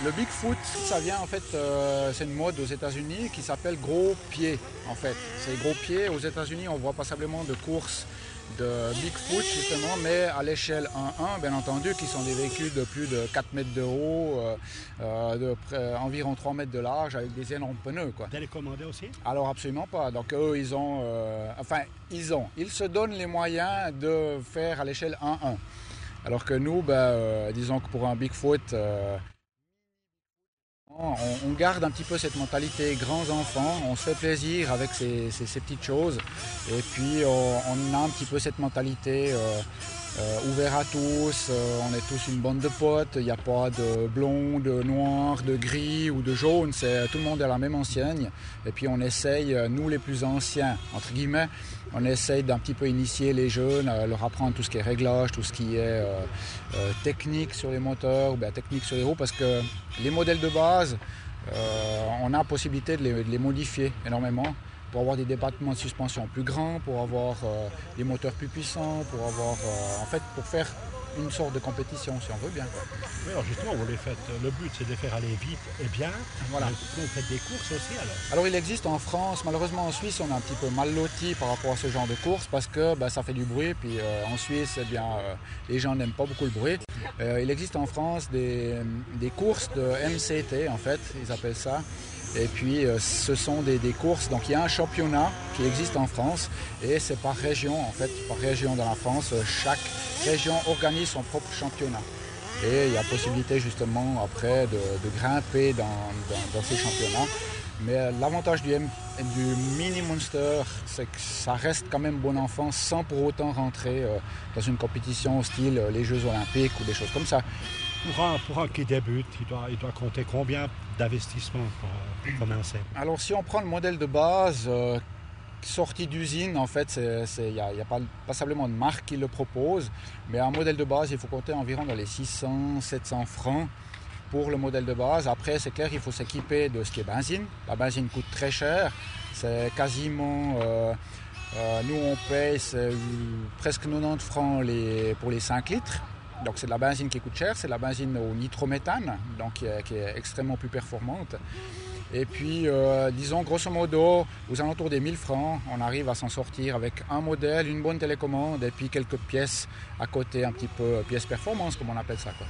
Le Bigfoot, ça vient en fait, c'est une mode aux États-Unis qui s'appelle gros pied en fait. C'est gros pied. Aux États-Unis, on voit passablement de courses de Bigfoot justement, mais à l'échelle 1-1, bien entendu, qui sont des véhicules de plus de 4 mètres de haut, environ 3 mètres de large, avec des énormes pneus, quoi. Télécommandé aussi? Alors absolument pas. Donc eux, ils se donnent les moyens de faire à l'échelle 1-1. Alors que nous, disons que pour un Bigfoot, on garde un petit peu cette mentalité grands enfants, on se fait plaisir avec ces petites choses et puis on a un petit peu cette mentalité ouvert à tous, on est tous une bande de potes, il n'y a pas de blond, de noir, de gris ou de jaune, tout le monde est à la même enseigne et puis on essaye, nous les plus anciens, entre guillemets, on essaye d'un petit peu initier les jeunes, leur apprendre tout ce qui est réglage, tout ce qui est technique sur les moteurs, technique sur les roues, parce que les modèles de base, on a la possibilité de les modifier énormément pour avoir des débattements de suspension plus grands, pour avoir des moteurs plus puissants, pour faire une sorte de compétition, si on veut bien. Oui, alors justement, vous les faites. Le but, c'est de les faire aller vite et bien. Voilà. Vous faites des courses aussi, alors? Alors, il existe en France. Malheureusement, en Suisse, on est un petit peu mal loti par rapport à ce genre de course parce que ça fait du bruit. Puis en Suisse, les gens n'aiment pas beaucoup le bruit. Il existe en France des courses de MCT, en fait, ils appellent ça. Et puis, ce sont des courses. Donc, il y a un championnat qui existe en France et c'est par région, en fait, par région dans la France. Chaque région organise son propre championnat. Et il y a possibilité, justement, après, de grimper dans ces championnats. Mais l'avantage du Mini Monster, c'est que ça reste quand même bon enfant sans pour autant rentrer dans une compétition au style les Jeux Olympiques ou des choses comme ça. Pour un qui débute, il doit compter combien d'investissement pour commencer? Alors si on prend le modèle de base, sorti d'usine, en fait, il y a passablement de marques qui le proposent, mais un modèle de base, il faut compter environ dans les 600-700 francs pour le modèle de base. Après, c'est clair, il faut s'équiper de ce qui est benzine. La benzine coûte très cher, c'est quasiment... nous, on paye presque 90 francs pour les 5 litres. Donc c'est de la benzine qui coûte cher, c'est de la benzine au nitrométhane, donc qui est extrêmement plus performante. Et puis, disons, grosso modo, aux alentours des 1000 francs, on arrive à s'en sortir avec un modèle, une bonne télécommande et puis quelques pièces à côté, un petit peu pièces performance, comme on appelle ça, quoi.